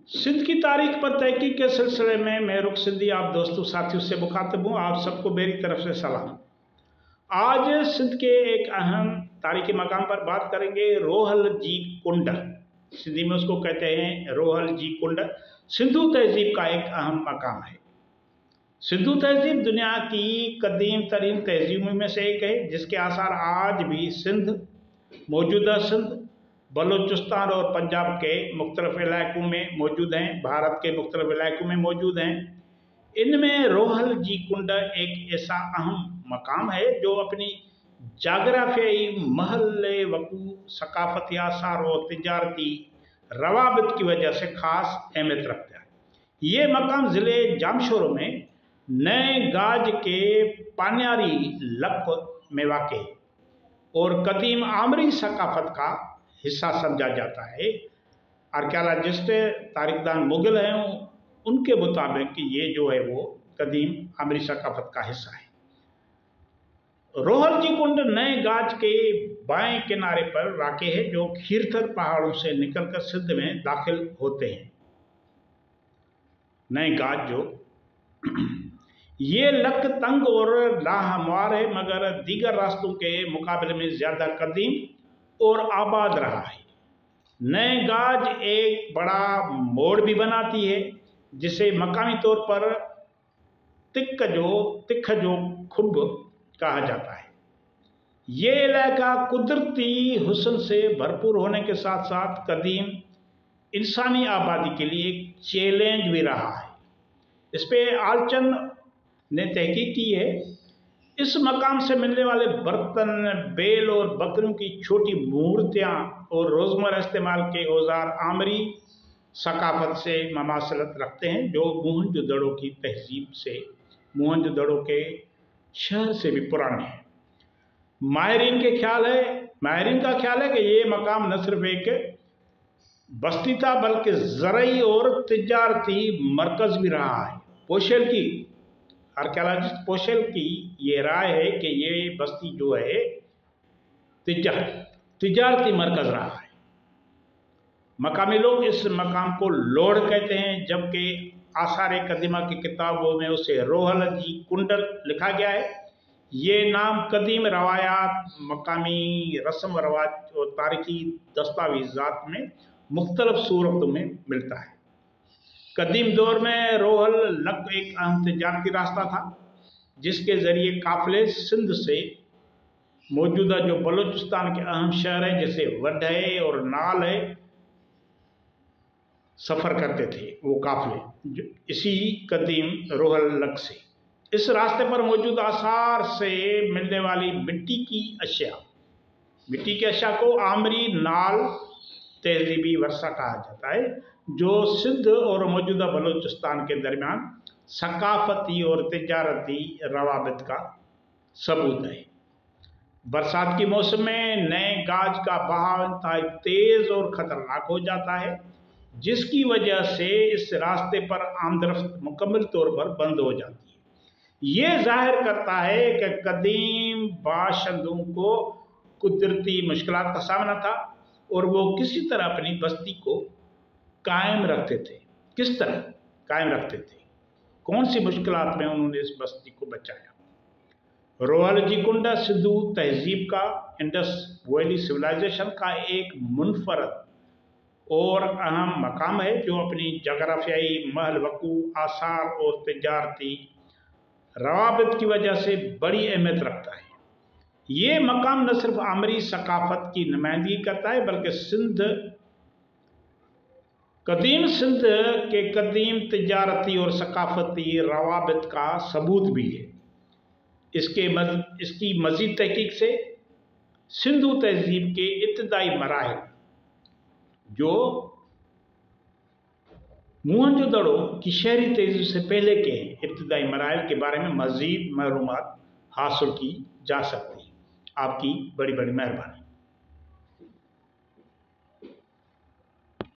सिंध की तारीख पर तहकीक के सिलसिले में मैं रुख सिंधी आप दोस्तों साथियों से मुखातिब हूँ। आप सबको मेरी तरफ से सलाम। आज सिंध के एक अहम तारीखी मकाम पर बात करेंगे, रोहल जी कुंड। सिंधी में उसको कहते हैं रोहल जी कुंड। सिंधु तहजीब का एक अहम मकाम है। सिंधु तहजीब दुनिया की कदीम तरीन तहजीबों में से एक है, जिसके आसार आज भी सिंध, मौजूदा सिंध, बलूचिस्तान और पंजाब के मुख्तलिफ इलाकों में मौजूद हैं। भारत के मुख्तलिफ इलाकों में मौजूद हैं। इनमें रोहल जी कुंड एक ऐसा अहम मकाम है जो अपनी जाग्राफियाई महल वकू, सकाफती आसार और तिजारती रवाबित की वजह से खास अहमियत रखता है। ये मकाम ज़िले जामशोर में नए गाज के पानियारी लक में वाक़ है और कदीम आमरी सकाफत का हिस्सा समझा जाता है। आर्कियोलॉजिस्ट, तारीखदान मुगल हैं, उनके मुताबिक ये जो है वो कदीम आमरी सकाफत का हिस्सा है। रोहल जी कुंड नए गाज के बाएं किनारे पर वाक़ है, जो खीरथर पहाड़ों से निकलकर सिंध में दाखिल होते हैं। नए गाज जो ये लक तंग और लाहमवार है, मगर दीगर रास्तों के मुकाबले में ज़्यादा कदीम और आबाद रहा है। नए गाज एक बड़ा मोड़ भी बनाती है, जिसे मकामी तौर पर तिख जो खुब कहा जाता है। ये इलाका कुदरती हुस्न से भरपूर होने के साथ साथ कदीम इंसानी आबादी के लिए एक चैलेंज भी रहा है। इस पे आलचन ने तहकीक की है। इस मकाम से मिलने वाले बर्तन, बेल और बकरियों की छोटी मूर्तियाँ और रोज़मर्रा इस्तेमाल के औजार आमरी सकाफत से ममासलत रखते हैं, जो मोहनजोदड़ो की तहजीब से, मोहनजोदड़ो के शहर से भी पुराने हैं। माहिरीन का ख्याल है कि ये मकाम न सिर्फ एक बस्ती था, बल्कि ज़रई और तिजारती मरकज़ भी रहा है। पोशेल की आर्कियोलॉजिस्ट पोशेल की ये राय है कि ये बस्ती जो है तिजारती मरकज रहा है। मकामी लोग इस मकाम को लोड कहते हैं, जबकि आसार कदीमा की किताबों में उसे रोहल जी कुंड लिखा गया है। ये नाम कदीम रवायात, मकामी रस्म रवाज और तारीखी दस्तावेजात में मुख्तलिफ सूरतों में मिलता है। कदीम दौर में रोहल लक एक अहम तिजारती रास्ता था, जिसके जरिए काफिले सिंध से मौजूदा जो बलूचिस्तान के अहम शहर हैं जैसे वड है और नाल है, सफ़र करते थे वो काफिले इसी कदीम रोहल लक से। इस रास्ते पर मौजूद आसार से मिलने वाली मिट्टी के अशिया को आमरी नाल तहजीबी वर्षा कहा जाता है, जो सिंध और मौजूदा बलूचिस्तान के दरमियान सकाफती और तिजारती रवाबित का सबूत है। बरसात के मौसम में नए गाज का बहाव इंतहाई तेज और खतरनाक हो जाता है, जिसकी वजह से इस रास्ते पर आमदरफ्त मुकम्मल तौर पर बंद हो जाती है। ये जाहिर करता है कि कदीम बाशिंदों को कुदरती मुश्किलात का सामना था और वो किसी तरह अपनी बस्ती को कायम रखते थे। किस तरह कायम रखते थे, कौन सी मुश्किलात में उन्होंने इस बस्ती को बचाया। रोहल जी कुंड सिंधु तहजीब का, इंडस वैली सिविलाइजेशन का एक मुनफरद और अहम मकाम है, जो अपनी जगराफियाई महल वकू, आसार और तिजारती रवाबित की वजह से बड़ी अहमियत रखता है। ये मकाम न सिर्फ आमरी सकाफत की नुमाइंदगी करता है, बल्कि कदीम सिंध के कदीम तिजारती और सकाफती रवाबित का सबूत भी है। इसकी मज़ीद तहकीक से सिंधु तहजीब के इब्तदाई मराहिल, जो मोहनजोदड़ो की शहरी तहजीब से पहले के इब्तदाई मराहिल के बारे में मज़ीद मालूमात हासिल की जा सकती है। आपकी बड़ी बड़ी मेहरबानी।